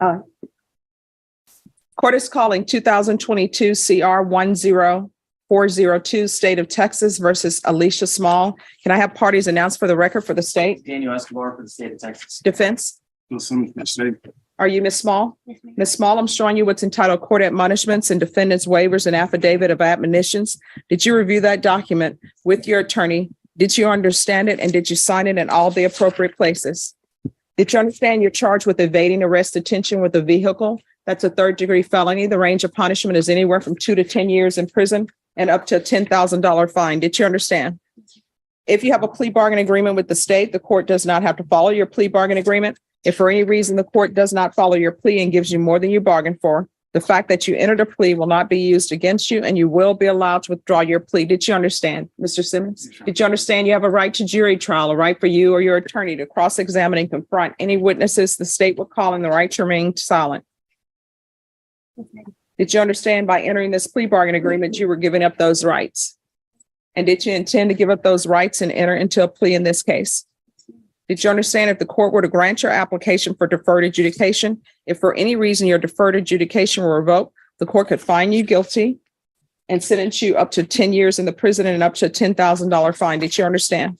Court is calling 2022 CR 10402, State of Texas versus Alicia Small. Can I have parties announced for the record for the state? Daniel Escobar for the state of Texas. Defense? Bill Simmons for the state. Are you Ms. Small? Yes, ma'am. Ms. Small, I'm showing you what's entitled Court Admonishments and Defendants Waivers and Affidavit of Admonitions. Did you review that document with your attorney? Did you understand it and did you sign it in all the appropriate places? Did you understand you're charged with evading arrest detention with a vehicle? That's a third-degree felony. The range of punishment is anywhere from 2 to 10 years in prison and up to a $10,000 fine. Did you understand? If you have a plea bargain agreement with the state, the court does not have to follow your plea bargain agreement. If for any reason the court does not follow your plea and gives you more than you bargained for, the fact that you entered a plea will not be used against you and you will be allowed to withdraw your plea. Did you understand, Mr. Simmons? Did you understand you have a right to jury trial, a right for you or your attorney to cross-examine and confront any witnesses the state will call and the right to remain silent? Did you understand by entering this plea bargain agreement, you were giving up those rights? And did you intend to give up those rights and enter into a plea in this case? Did you understand if the court were to grant your application for deferred adjudication, if for any reason your deferred adjudication were revoked, the court could find you guilty and sentence you up to 10 years in the prison and up to a $10,000 fine? Did you understand?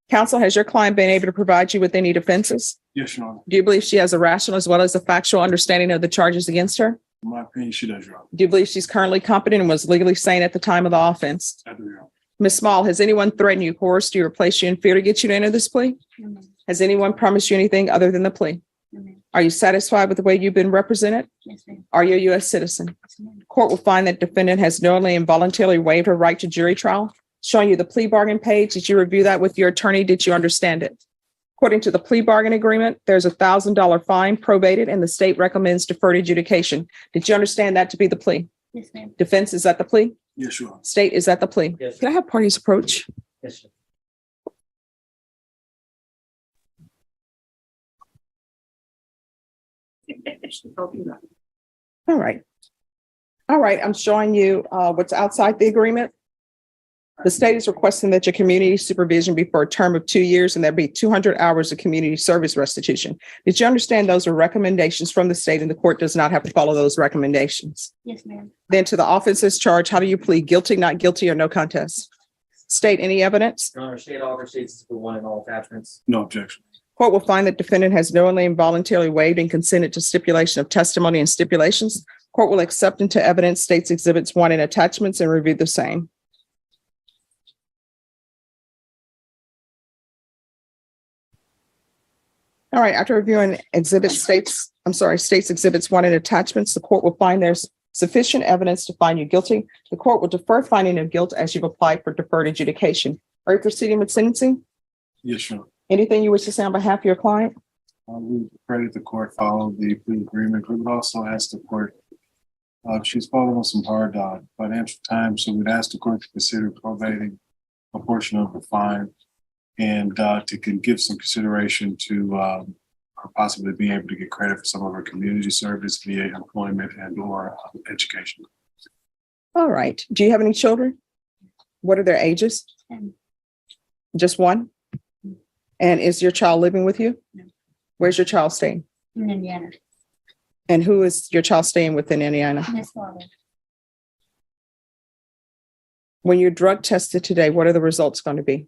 Counsel, has your client been able to provide you with any defenses? Yes, Your Honor. Do you believe she has a rational as well as a factual understanding of the charges against her? In my opinion, she does, Your Honor. Do you believe she's currently competent and was legally sane at the time of the offense? I do, Your Honor. Ms. Small, has anyone threatened you, coerced you, or placed you in fear to get you to enter this plea? No, ma'am. Has anyone promised you anything other than the plea? No, ma'am. Are you satisfied with the way you've been represented? Yes, ma'am. Are you a U.S. citizen? Yes, ma'am. Court will find that defendant has knowingly and voluntarily waived her right to jury trial. Showing you the plea bargain page. Did you review that with your attorney? Did you understand it? According to the plea bargain agreement, there's a $1,000 fine probated and the state recommends deferred adjudication. Did you understand that to be the plea? Yes, ma'am. Defense, is that the plea? Yes, Your Honor. State, is that the plea? Yes. Can I have parties approach? Yes, sir. All right. All right, I'm showing you what's outside the agreement. The state is requesting that your community supervision be for a term of 2 years and there'd be 200 hours of community service restitution. Did you understand those are recommendations from the state and the court does not have to follow those recommendations? Yes, ma'am. Then to the offenses charged, how do you plead? Guilty, not guilty, or no contest? State, any evidence? Your Honor, state offer states for one in all attachments. No objection. Court will find that defendant has knowingly and voluntarily waived and consented to stipulation of testimony and stipulations. Court will accept into evidence states exhibits 1 and attachments and review the same. All right, after reviewing states exhibits 1 and attachments, the court will find there's sufficient evidence to find you guilty. The court will defer finding of guilt as you've applied for deferred adjudication. Are you proceeding with sentencing? Yes, Your Honor. Anything you wish to say on behalf of your client? We pray that the court follow the plea agreement. We would also ask the court, she's fallen on some hard financial times, so we'd ask the court to consider probating a portion of the fine and to give some consideration to or possibly being able to get credit for some of our community service via employment and or education. All right. Do you have any children? What are their ages? 10. Just one? And is your child living with you? No. Where's your child staying? In Indiana. And who is your child staying with in Indiana? His father. When you're drug tested today, what are the results going to be?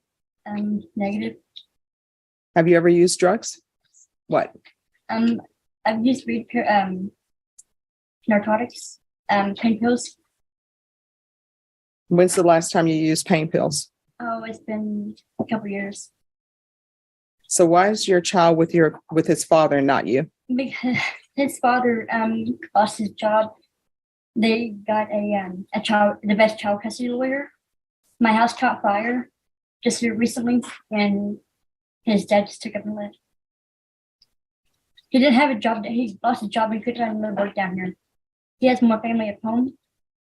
Negative. Have you ever used drugs? What? I've used narcotics, pain pills. When's the last time you used pain pills? Oh, it's been a couple years. So why is your child with his father and not you? Because his father lost his job. They got the best child custody lawyer. My house caught fire just recently, and his dad just took up and left. He didn't have a job. He lost his job. He couldn't find another work down here. He has more family at home,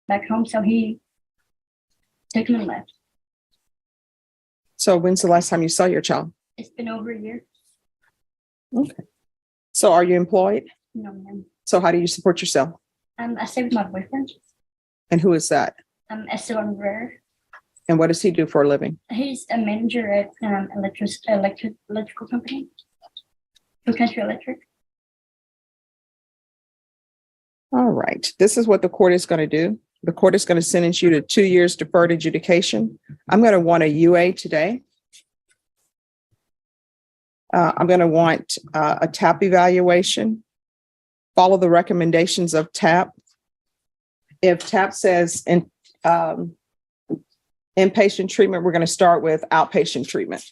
back home, so he took him and left. So when's the last time you saw your child? It's been over a year. Okay. So are you employed? No, ma'am. So how do you support yourself? I stay with my boyfriend. And who is that? Esteban Rare. And what does he do for a living? He's a manager at electrical company, Blue Country Electric. right, this is what the court is going to do. The court is going to sentence you to 2 years deferred adjudication. I'm going to want a UA today. I'm going to want a TAP evaluation. Follow the recommendations of TAP. If TAP says inpatient treatment, we're going to start with outpatient treatment.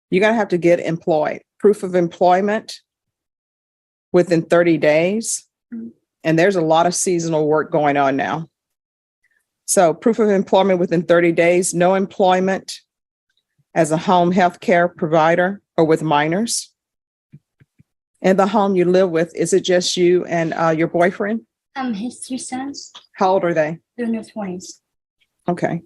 You're going to have to get employed. Proof of employment within 30 days. And there's a lot of seasonal work going on now. So proof of employment within 30 days, no employment as a home health care provider or with minors. And the home you live with, is it just you and your boyfriend? His 2 sons, How old are they? they're in their 20s. Okay.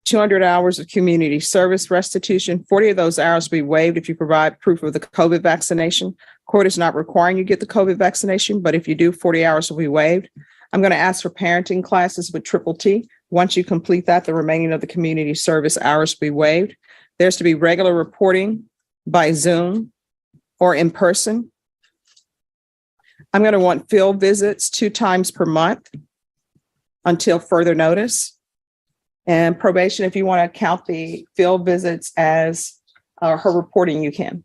200 hours of community service restitution. 40 of those hours will be waived if you provide proof of the COVID vaccination. Court is not requiring you get the COVID vaccination, but if you do, 40 hours will be waived. I'm going to ask for parenting classes with Triple T. Once you complete that, the remaining of the community service hours will be waived. There's to be regular reporting by Zoom or in person. I'm going to want field visits 2 times per month until further notice. And probation, if you want to count the field visits as her reporting, you can.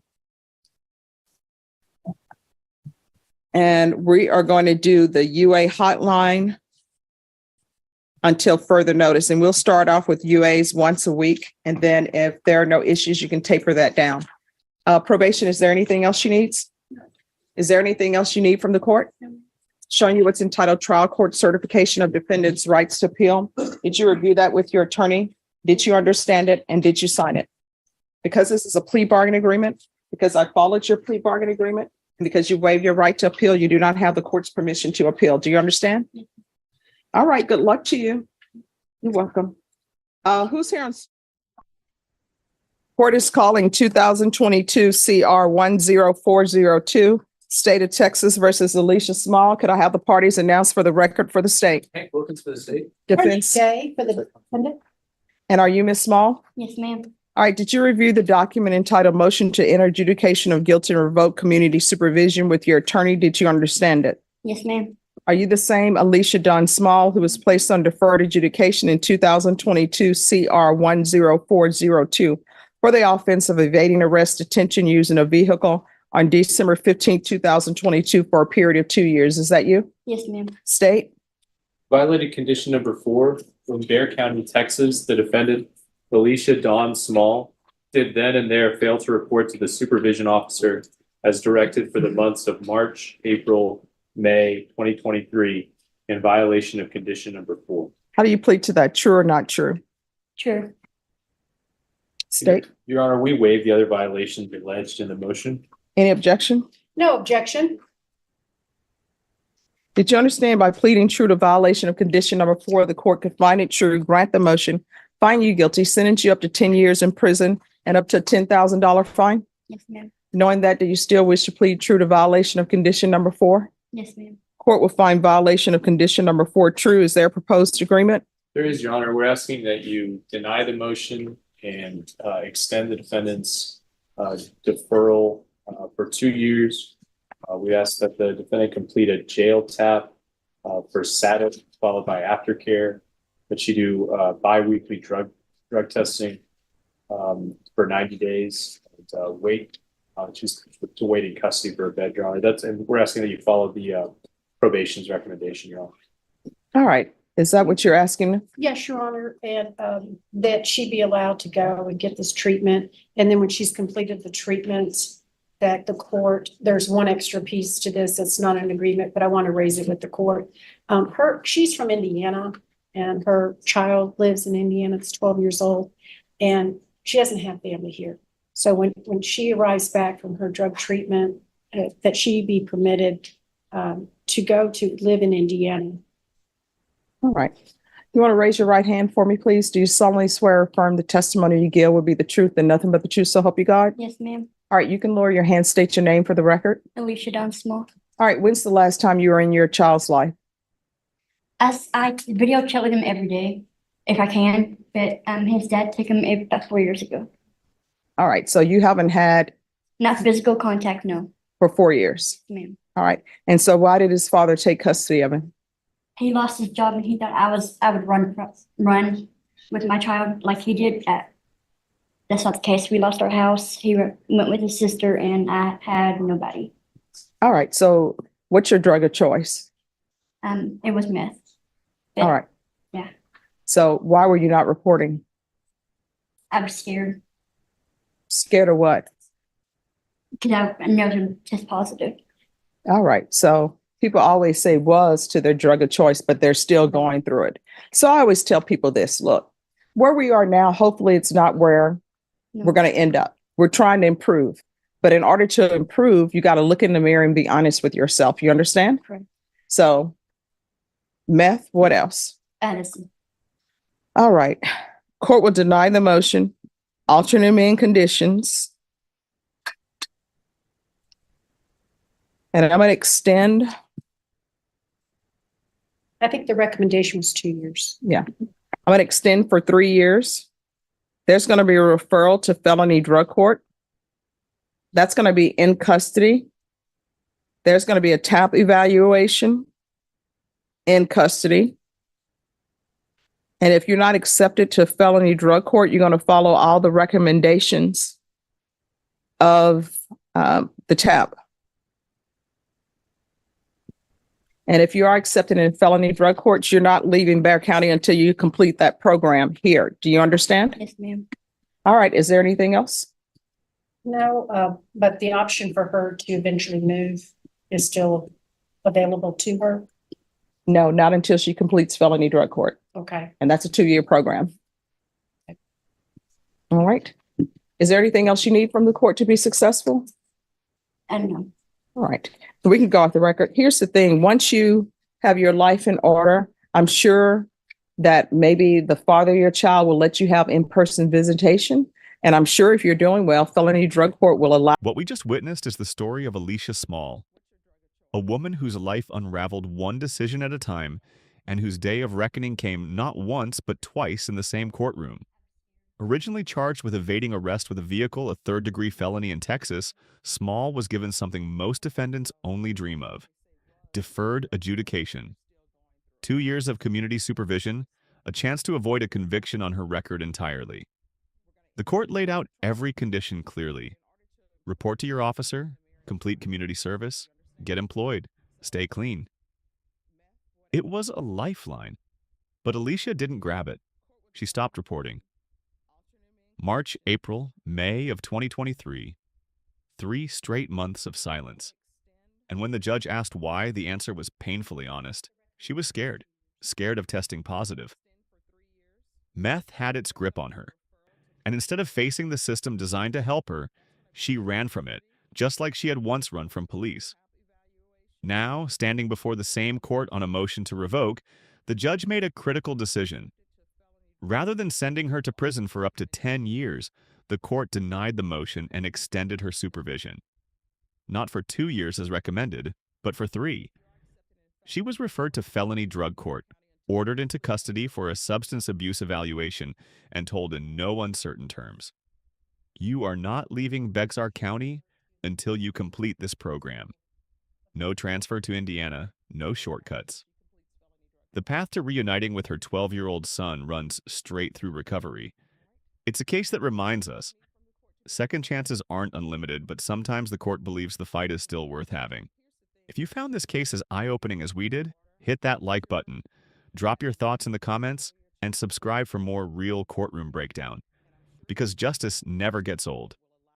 And we are going to do the UA hotline until further notice. And we'll start off with UAs once a week. And then if there are no issues, you can taper that down. Probation, is there anything else she needs? Is there anything else you need from the court? Showing you what's entitled Trial Court Certification of Defendant's Rights to Appeal. Did you review that with your attorney? Did you understand it? And did you sign it? Because this is a plea bargain agreement, because I followed your plea bargain agreement, and because you waived your right to appeal, you do not have the court's permission to appeal. Do you understand? All right, good luck to you. You're welcome. Who's here on? Court is calling 2022 CR 10402. State of Texas versus Alicia Small. Could I have the parties announced for the record for the state? Hank Wilkins for the state. Defense. Day for the defendant. And are you Ms. Small? Yes, ma'am. All right. Did you review the document entitled Motion to Enter Adjudication of Guilty and Revoke Community Supervision with your attorney? Did you understand it? Yes, ma'am. Are you the same Alicia Dunn Small who was placed on deferred adjudication in 2022 CR 10402 for the offense of evading arrest, detention, using a vehicle on December 15, 2022 for a period of 2 years? Is that you? Yes, ma'am. State? Violating condition number 4 from Bexar County, Texas, the defendant, Alicia Dawn Small, did then and there fail to report to the supervision officer as directed for the months of March, April, May 2023 in violation of condition number 4. How do you plead to that? True or not true? True. State? Your Honor, we waive the other violations alleged in the motion. Any objection? No objection. Did you understand by pleading true to violation of condition number 4, the court could find it true, grant the motion, find you guilty, sentence you up to 10 years in prison and up to a $10,000 fine? Yes, ma'am. Knowing that, do you still wish to plead true to violation of condition number 4? Yes, ma'am. Court will find violation of condition number 4 true. Is there a proposed agreement? There is, Your Honor. We're asking that you deny the motion and extend the defendant's deferral for 2 years. We ask that the defendant complete a jail tap for SATIC followed by aftercare, that she do bi-weekly drug testing for 90 days and wait to wait in custody for a bed, Your Honor. And we're asking that you follow the probation's recommendation, Your Honor. All right. Is that what you're asking? Yes, Your Honor, and that she be allowed to go and get this treatment. And then when she's completed the treatment, that the court, there's one extra piece to this. It's not an agreement, but I want to raise it with the court. She's from Indiana and her child lives in Indiana. It's 12 years old and she doesn't have family here. So when she arrives back from her drug treatment, that she be permitted to go to live in Indiana. All right. You want to raise your right hand for me, please? Do you solemnly swear or affirm the testimony you give will be the truth and nothing but the truth, so help you God? Yes, ma'am. All right. You can lower your hand, state your name for the record. Alicia Dunn Small. All right. When's the last time you were in your child's life? I video chat with him every day if I can, but his dad took him about 4 years ago. All right. So you haven't had Not physical contact, no, For 4 years. ma'am. All right. And so why did his father take custody of him? He lost his job and he thought I would run with my child like he did. That's not the case. We lost our house. He went with his sister and I had nobody. All right. So what's your drug of choice? It was meth. All right. Yeah. So why were you not reporting? I was scared Scared of what? because I know him test positive. All right. So people always say was to their drug of choice, but they're still going through it. So I always tell people this, look, where we are now, hopefully it's not where we're going to end up. We're trying to improve. But in order to improve, you got to look in the mirror and be honest with yourself. You understand? Correct. So meth, what else? Addison. All right. Court will deny the motion. Alternate mean conditions. And I'm going to extend. I think the recommendation was 2 years. I'm going to extend for 3 years. There's going to be a referral to felony drug court. That's going to be in custody. There's going to be a TAP evaluation in custody. And if you're not accepted to felony drug court, you're going to follow all the recommendations of the TAP. And if you are accepted in felony drug courts, you're not leaving Bear County until you complete that program here. Do you understand? Yes, ma'am. All right. Is there anything else? No, but the option for her to eventually move is still available to her. No, not until she completes felony drug court. Okay. And that's a 2-year program. All right. Is there anything else you need from the court to be successful? I don't know. All right. So we can go off the record. Here's the thing. Once you have your life in order, I'm sure that maybe the father of your child will let you have in-person visitation. And I'm sure if you're doing well, felony drug court will allow. What we just witnessed is the story of Alicia Small, a woman whose life unraveled one decision at a time and whose day of reckoning came not once but twice in the same courtroom. Originally charged with evading arrest with a vehicle, a third-degree felony in Texas, Small was given something most defendants only dream of: deferred adjudication. 2 years of community supervision, a chance to avoid a conviction on her record entirely. The court laid out every condition clearly. Report to your officer, complete community service, get employed, stay clean. It was a lifeline, but Alicia didn't grab it. She stopped reporting. March, April, May of 2023, 3 straight months of silence. And when the judge asked why, the answer was painfully honest. She was scared of testing positive. Meth had its grip on her. And instead of facing the system designed to help her, she ran from it, just like she had once run from police. Now, standing before the same court on a motion to revoke, the judge made a critical decision. Rather than sending her to prison for up to 10 years, the court denied the motion and extended her supervision. Not for 2 years as recommended, but for 3. She was referred to felony drug court, ordered into custody for a substance abuse evaluation, and told in no uncertain terms, "You are not leaving Bexar County until you complete this program." No transfer to Indiana, no shortcuts. The path to reuniting with her 12-year-old son runs straight through recovery. It's a case that reminds us, second chances aren't unlimited, but sometimes the court believes the fight is still worth having. If you found this case as eye-opening as we did, hit that like button, drop your thoughts in the comments, and subscribe for more real courtroom breakdown. Because justice never gets old.